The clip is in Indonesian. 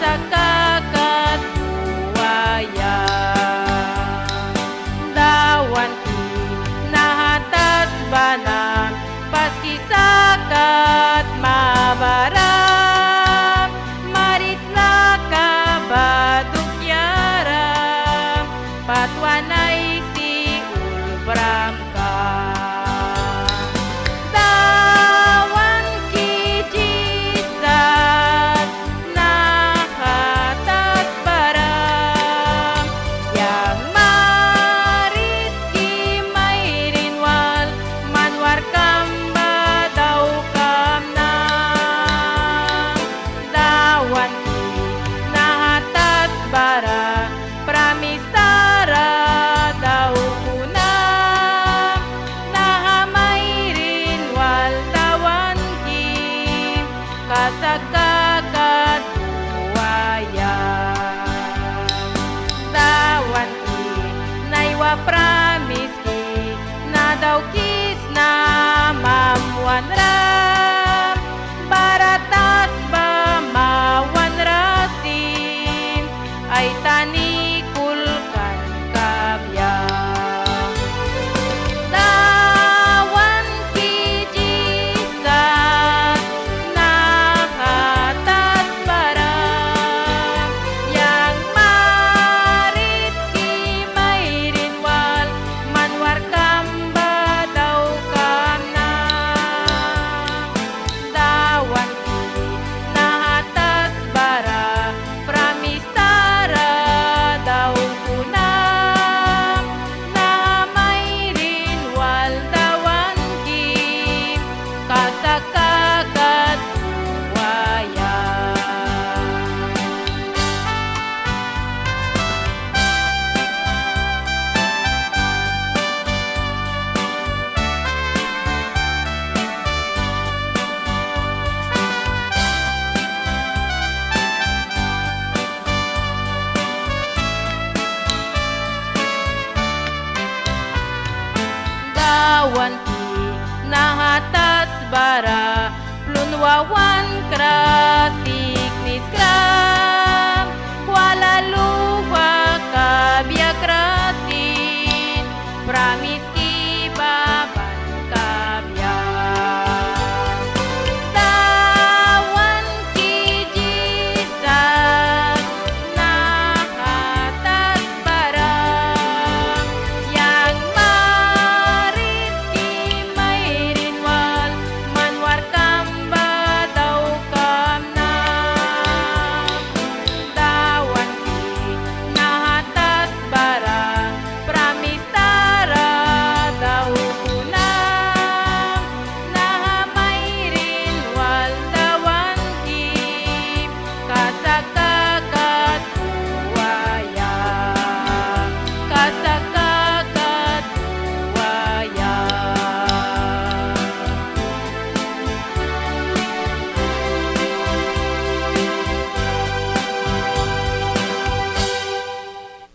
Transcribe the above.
kasakakat buaya. Dawan ti nahatas banan paski sakat mabaram, maritla ka badukyaram, patwanay si ulbram ka. Dawan ki Jesus nahatas baram, yang marit ki may rinwal, manwar kamba daw kam na. Dawan ki nahatas bara, pramis tara daw kunam, nahamay rinwal dawan ki kasakakat buaya. Dawan ki naiwa pramis ki na daw kis na mamuan ram, baratas ba mawan rasim, ay tanikul kan kabyang. Dawan ki Jesus nahatas baram, yang marit ki may rinwal, manwar kamba daw kam na. Dawan ki nahatas bara, pramis tara daw kunam, na may rinwal dawan ki kasakakat buaya. Dawan ki nahatas bara, plunwawan kras